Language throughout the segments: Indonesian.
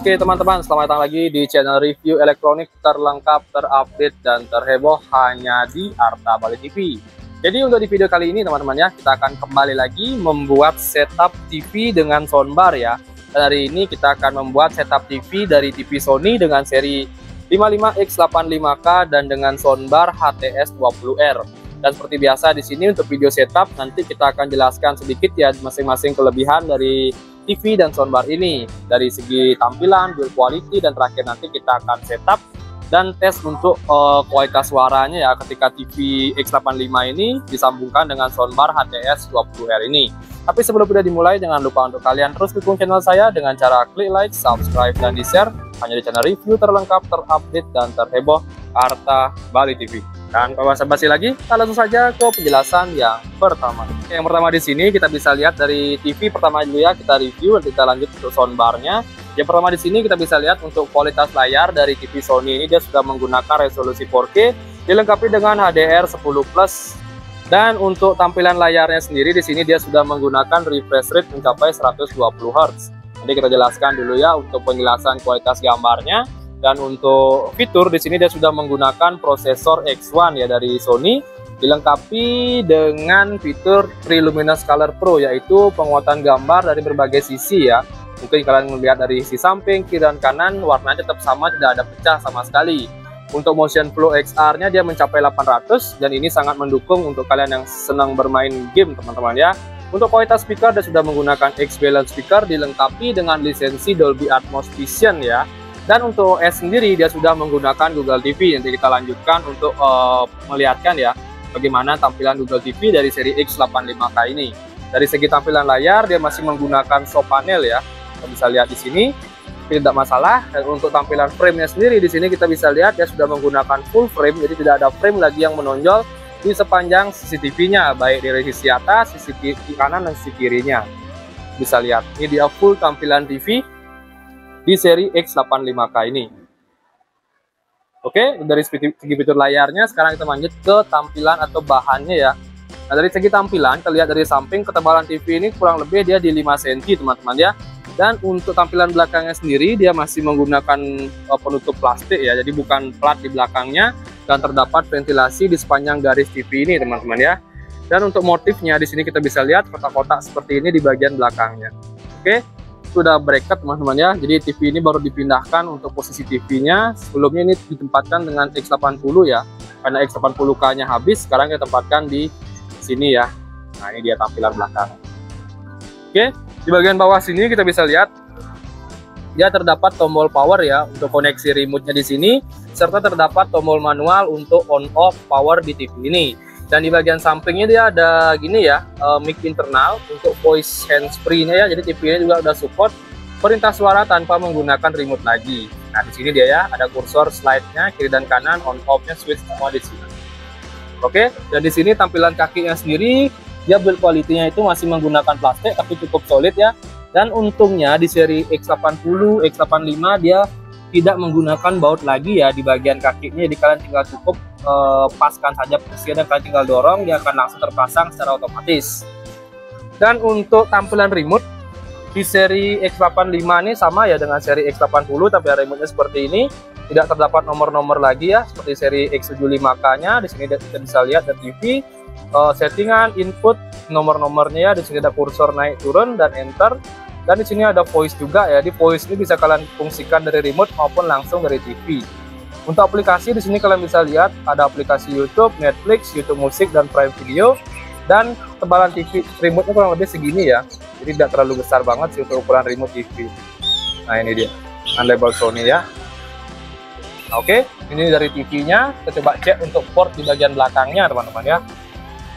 Oke teman-teman, selamat datang lagi di channel review elektronik terlengkap, terupdate, dan terheboh hanya di Arta Bali TV. Jadi untuk di video kali ini teman-teman ya, kita akan kembali lagi membuat setup TV dengan soundbar ya. Dan hari ini kita akan membuat setup TV dari TV Sony dengan seri 55X85K dan dengan soundbar HTS20R. Dan seperti biasa di sini untuk video setup nanti kita akan jelaskan sedikit ya masing-masing kelebihan dari TV dan soundbar ini dari segi tampilan, build quality, dan terakhir nanti kita akan setup dan tes untuk kualitas suaranya ya ketika TV X85 ini disambungkan dengan soundbar HTS20R ini. Tapi sebelum video dimulai, jangan lupa untuk kalian terus dukung channel saya dengan cara klik like, subscribe, dan di-share hanya di channel review terlengkap, terupdate, dan terheboh Arta Bali TV. Dan tanpa basa-basi lagi, kita langsung saja ke penjelasan yang pertama. Yang pertama di sini kita bisa lihat dari TV pertama dulu ya, kita review dan kita lanjut untuk soundbarnya. Yang pertama di sini kita bisa lihat untuk kualitas layar dari TV Sony ini dia sudah menggunakan resolusi 4K dilengkapi dengan HDR10+. Dan untuk tampilan layarnya sendiri di sini dia sudah menggunakan refresh rate mencapai 120 Hz. Jadi kita jelaskan dulu ya untuk penjelasan kualitas gambarnya. Dan untuk fitur di sini dia sudah menggunakan prosesor X1 ya dari Sony, dilengkapi dengan fitur Triluminous Color Pro, yaitu penguatan gambar dari berbagai sisi ya. Mungkin kalian melihat dari sisi samping, kiri, dan kanan warnanya tetap sama, tidak ada pecah sama sekali. Untuk motion flow XR-nya dia mencapai 800 dan ini sangat mendukung untuk kalian yang senang bermain game teman-teman ya. Untuk kualitas speaker dia sudah menggunakan X-Balance speaker dilengkapi dengan lisensi Dolby Atmos Vision ya. Dan untuk S sendiri dia sudah menggunakan Google TV. Nanti kita lanjutkan untuk melihatkan ya bagaimana tampilan Google TV dari seri X85K ini. Dari segi tampilan layar dia masih menggunakan soft panel ya. Kita bisa lihat di sini tidak masalah. Dan untuk tampilan frame-nya sendiri di sini kita bisa lihat dia sudah menggunakan full frame, jadi tidak ada frame lagi yang menonjol di sepanjang CCTV-nya, baik dari sisi atas, sisi kanan, dan sisi kirinya. Bisa lihat ini dia full tampilan TV di seri X85K ini. Oke, dari segi fitur layarnya sekarang kita lanjut ke tampilan atau bahannya ya. Nah, dari segi tampilan kita lihat dari samping ketebalan TV ini kurang lebih dia di 5 cm teman-teman ya. Dan untuk tampilan belakangnya sendiri dia masih menggunakan penutup plastik ya, jadi bukan plat di belakangnya, dan terdapat ventilasi di sepanjang garis TV ini teman-teman ya. Dan untuk motifnya di sini kita bisa lihat kotak-kotak seperti ini di bagian belakangnya. Oke, sudah bracket teman-teman ya, jadi TV ini baru dipindahkan untuk posisi TV-nya. Sebelumnya ini ditempatkan dengan X80 ya, karena X80K nya habis, sekarang kita tempatkan di sini ya. Nah, ini dia tampilan belakang. Oke, di bagian bawah sini kita bisa lihat dia terdapat tombol power ya untuk koneksi remote-nya di sini, serta terdapat tombol manual untuk on off power di TV ini. Dan di bagian sampingnya dia ada gini ya, mic internal untuk voice hands-free-nya ya. Jadi TV ini juga udah support perintah suara tanpa menggunakan remote lagi. Nah, di sini dia ya, ada kursor slide-nya kiri dan kanan, on off-nya switch semua di sini. Oke, dan di sini tampilan kakinya sendiri dia build quality-nya itu masih menggunakan plastik tapi cukup solid ya. Dan untungnya di seri X80, X85 dia tidak menggunakan baut lagi ya di bagian kakinya. Jadi kalian tinggal cukup paskan saja posisinya dan kalian tinggal dorong, dia akan langsung terpasang secara otomatis. Dan untuk tampilan remote di seri X85 ini sama ya dengan seri X80, tapi remote-nya seperti ini, tidak terdapat nomor-nomor lagi ya seperti seri X75K-nya. Di sini kita bisa lihat ada TV, settingan, input, nomor-nomornya ya. Di sini ada kursor naik turun dan enter. Dan di sini ada voice juga ya. Di voice ini bisa kalian fungsikan dari remote maupun langsung dari TV. Untuk aplikasi di sini kalian bisa lihat ada aplikasi YouTube, Netflix, YouTube Musik, dan Prime Video. Dan tebalan TV remote-nya kurang lebih segini ya. Jadi tidak terlalu besar banget sih untuk ukuran remote TV. Nah, ini dia dengan label Sony ya. Oke, ini dari TV-nya. Kita coba cek untuk port di bagian belakangnya teman-teman ya.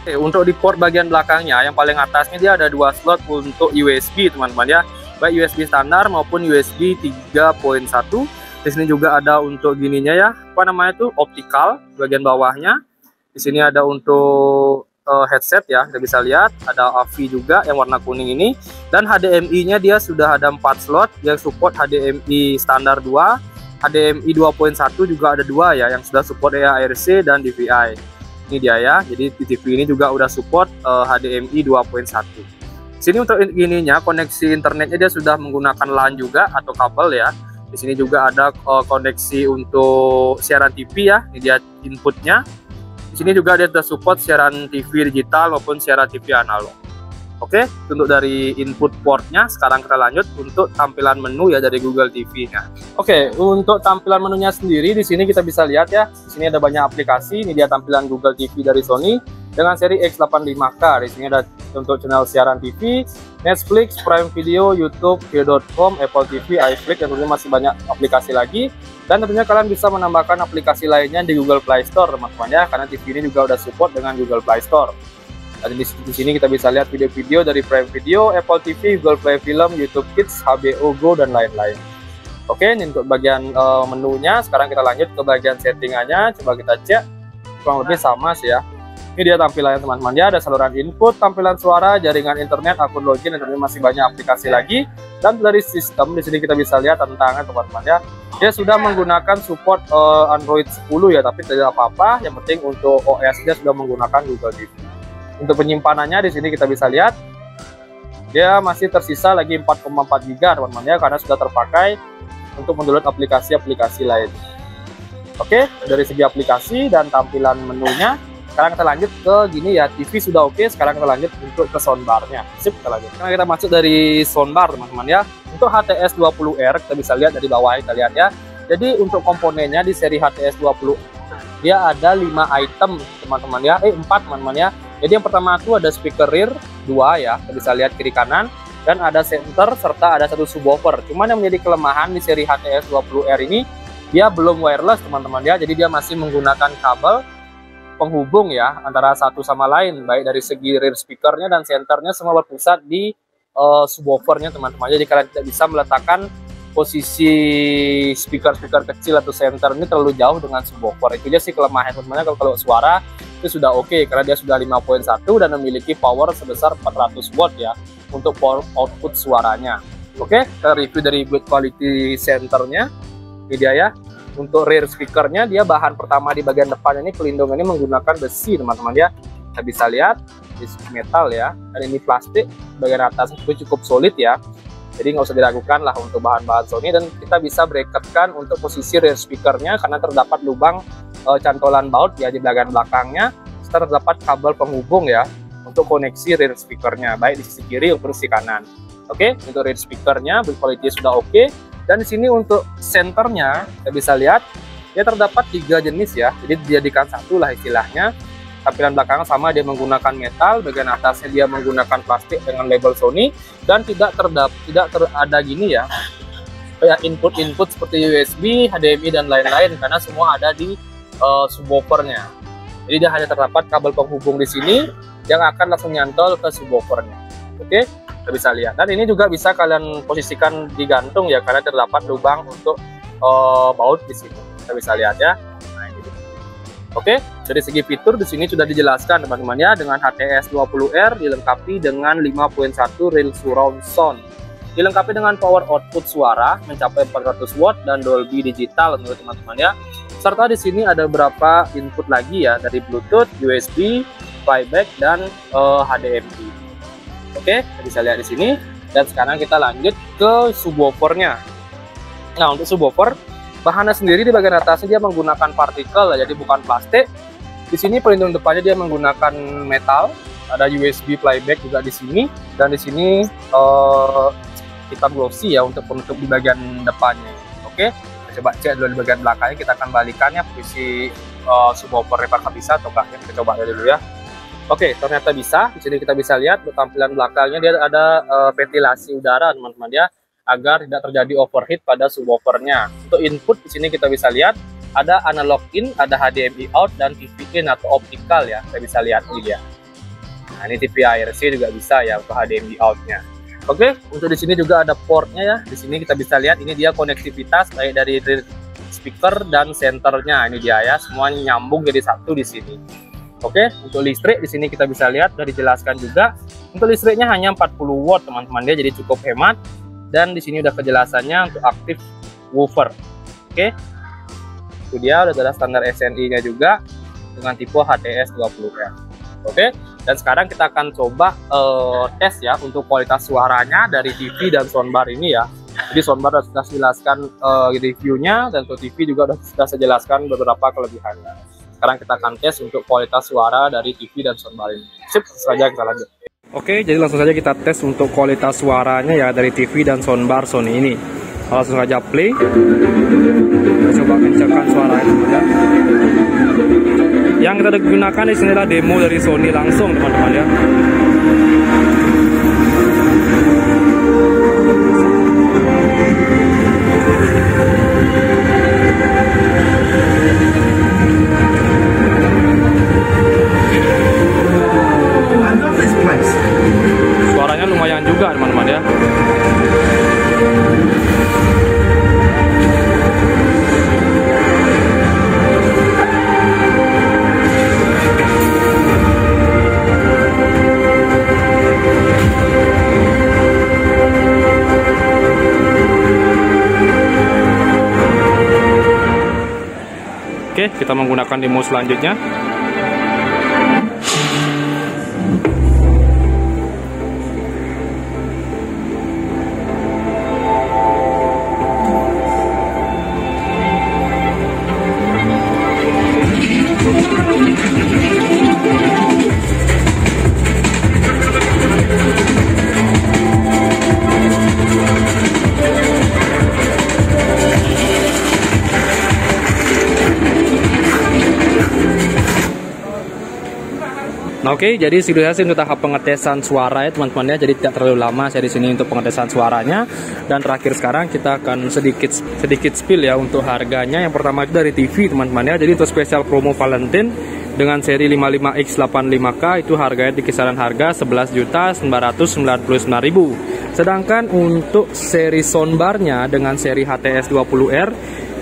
Oke, untuk di port bagian belakangnya yang paling atasnya dia ada 2 slot untuk USB teman-teman ya. Baik USB standar maupun USB 3.1. Di sini juga ada untuk gininya ya, apa namanya tuh, optical bagian bawahnya. Di sini ada untuk headset ya, kita bisa lihat ada AV juga yang warna kuning ini. Dan HDMI-nya dia sudah ada 4 slot yang support HDMI standar 2, HDMI 2.1 juga ada 2 ya yang sudah support ARC dan DVI. Ini dia ya, jadi di TV ini juga udah support HDMI 2.1. Sini untuk ininya koneksi internetnya dia sudah menggunakan LAN juga atau kabel ya. Di sini juga ada koneksi untuk siaran TV ya. Ini dia inputnya. Di sini juga dia support siaran TV digital maupun siaran TV analog. Oke, untuk dari input portnya, sekarang kita lanjut untuk tampilan menu ya dari Google TV-nya. Oke, untuk tampilan menunya sendiri di sini kita bisa lihat ya. Di sini ada banyak aplikasi. Ini dia tampilan Google TV dari Sony dengan seri X85K. Di sini ada untuk channel siaran TV, Netflix, Prime Video, YouTube, Video.com, Apple TV, iFlix, dan tentunya masih banyak aplikasi lagi. Dan tentunya kalian bisa menambahkan aplikasi lainnya di Google Play Store, teman-teman ya, karena TV ini juga udah support dengan Google Play Store. Dan di sini kita bisa lihat video-video dari Prime Video, Apple TV, Google Play Film, YouTube Kids, HBO Go, dan lain-lain. Oke, ini untuk bagian menunya. Sekarang kita lanjut ke bagian settingannya. Coba kita cek, kurang lebih sama sih ya. Ini dia tampilannya teman-teman ya, ada saluran input, tampilan suara, jaringan internet, akun login, dan tentunya masih banyak aplikasi lagi. Dan dari sistem di sini kita bisa lihat tentangnya teman-teman ya. Dia sudah menggunakan support Android 10 ya, tapi tidak apa-apa. Yang penting untuk OS dia sudah menggunakan Google TV. Untuk penyimpanannya di sini kita bisa lihat dia masih tersisa lagi 4,4 GB teman-teman ya, karena sudah terpakai untuk mendownload aplikasi-aplikasi lain. Oke, dari segi aplikasi dan tampilan menunya, sekarang kita lanjut ke gini ya, TV sudah oke. Sekarang kita lanjut untuk ke soundbarnya. Sip, kita lanjut. Sekarang kita masuk dari soundbar teman-teman ya. Untuk HTS 20R kita bisa lihat dari bawah, kita lihat ya. Jadi untuk komponennya di seri HTS 20 dia ada 5 item teman-teman ya, 4 teman-teman ya. Jadi yang pertama itu ada speaker rear 2 ya, kita bisa lihat kiri kanan, dan ada center serta ada satu subwoofer. Cuman yang menjadi kelemahan di seri HTS 20R ini dia belum wireless teman-teman ya, jadi dia masih menggunakan kabel penghubung ya antara satu sama lain, baik dari segi rear speakernya dan centernya semua berpusat di subwoofernya teman-teman. Jadi kalian tidak bisa meletakkan posisi speaker kecil atau center ini terlalu jauh dengan subwoofer. Itu aja sih kelemahan teman-teman. Kalau suara itu sudah oke, karena dia sudah 5.1 dan memiliki power sebesar 400 watt ya untuk power output suaranya. Oke, kita review dari build quality centernya. Ini dia ya. Untuk rear speakernya, dia bahan pertama di bagian depan ini pelindungannya menggunakan besi teman-teman ya. Kita bisa lihat di metal ya, dan ini plastik. Bagian atas itu cukup solid ya. Jadi nggak usah diragukan lah untuk bahan-bahan Sony, dan kita bisa bracketkan untuk posisi rear speakernya karena terdapat lubang cantolan baut ya di bagian belakangnya, serta terdapat kabel penghubung ya untuk koneksi rear speakernya, baik di sisi kiri maupun sisi kanan. Oke, untuk rear speakernya build quality sudah oke. Dan di sini untuk centernya kita bisa lihat dia terdapat 3 jenis ya, jadi dijadikan satu lah istilahnya. Tampilan belakang sama, dia menggunakan metal, bagian atasnya dia menggunakan plastik dengan label Sony, dan tidak ada gini ya, kayak input seperti USB, HDMI dan lain-lain, karena semua ada di subwoofernya. Jadi dia hanya terdapat kabel penghubung di sini yang akan langsung nyantol ke subwoofernya. Oke, kita bisa lihat. Dan ini juga bisa kalian posisikan di gantung ya, karena terdapat lubang untuk baut di sini. Kita bisa lihat ya. Nah, ini. Oke, dari segi fitur di sini sudah dijelaskan teman-teman ya, dengan HTS 20R dilengkapi dengan 5.1 real surround sound. Dilengkapi dengan power output suara mencapai 400 watt dan Dolby Digital menurut teman-teman ya. Serta di sini ada beberapa input lagi ya, dari Bluetooth, USB, playback, dan HDMI. Oke, bisa lihat di sini. Dan sekarang kita lanjut ke subwoofernya. Nah, untuk subwoofer, bahannya sendiri di bagian atasnya dia menggunakan partikel, jadi bukan plastik. Di sini pelindung depannya dia menggunakan metal. Ada USB playback juga di sini, dan di sini hitam glossy ya untuk penutup di bagian depannya. Oke, kita coba cek dulu di bagian belakangnya. Kita akan balikannya posisi subwoofer apakah bisa atau enggak. Kita coba dulu ya. Oke, ternyata bisa. Di sini kita bisa lihat tampilan belakangnya dia ada ventilasi udara teman-teman ya, agar tidak terjadi overheat pada subwoofernya. Untuk input di sini kita bisa lihat ada analog in, ada HDMI out, dan TV in atau optical ya. Kita bisa lihat ini dia. Nah, ini TV ARC juga bisa ya untuk HDMI out-nya. Oke, untuk di sini juga ada portnya ya. Di sini kita bisa lihat ini dia konektivitas baik dari speaker dan centernya. Ini dia ya, semuanya nyambung jadi satu di sini. Oke, untuk listrik di sini kita bisa lihat dari jelaskan juga. Untuk listriknya hanya 40 watt teman-teman ya, jadi cukup hemat. Dan di sini udah kejelasannya untuk aktif woofer. Oke, itu dia udah ada standar SNI-nya juga dengan tipe HTS 20R. Oke, dan sekarang kita akan coba tes ya untuk kualitas suaranya dari TV dan soundbar ini ya. Jadi soundbar sudah saya jelaskan reviewnya, dan untuk TV juga sudah saya jelaskan beberapa kelebihannya. Sekarang kita akan tes untuk kualitas suara dari TV dan soundbar ini. Sip, langsung saja kita lanjut. Oke, jadi langsung saja kita tes untuk kualitas suaranya ya dari TV dan soundbar Sony ini. Langsung saja play. Kita coba kencangkan suaranya ya. Yang kita gunakan di sini adalah demo dari Sony langsung teman-teman ya. Suaranya lumayan juga teman-teman ya. Oke, kita menggunakan demo selanjutnya. Nah, oke, jadi sudah saya untuk tahap pengetesan suara ya teman-teman ya. Jadi tidak terlalu lama saya di sini untuk pengetesan suaranya. Dan terakhir sekarang kita akan sedikit spill ya untuk harganya. Yang pertama itu dari TV teman-teman ya. Jadi untuk spesial promo Valentine dengan seri 55X85K itu harganya di kisaran harga 11.999.000. Sedangkan untuk seri soundbarnya dengan seri HTS20R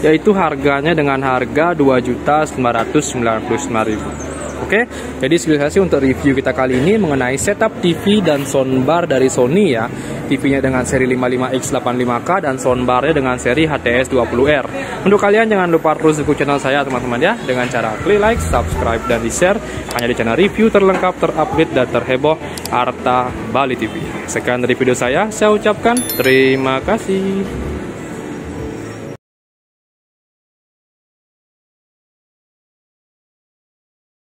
yaitu harganya dengan harga 2.999.000. Oke, jadi sekilas untuk review kita kali ini mengenai setup TV dan soundbar dari Sony ya. TV-nya dengan seri 55X85K dan soundbarnya dengan seri HTS20R. Untuk kalian jangan lupa terus ikuti channel saya teman-teman ya, dengan cara klik like, subscribe, dan di-share hanya di channel review terlengkap, terupdate, dan terheboh Arta Bali TV. Sekian dari video saya ucapkan terima kasih.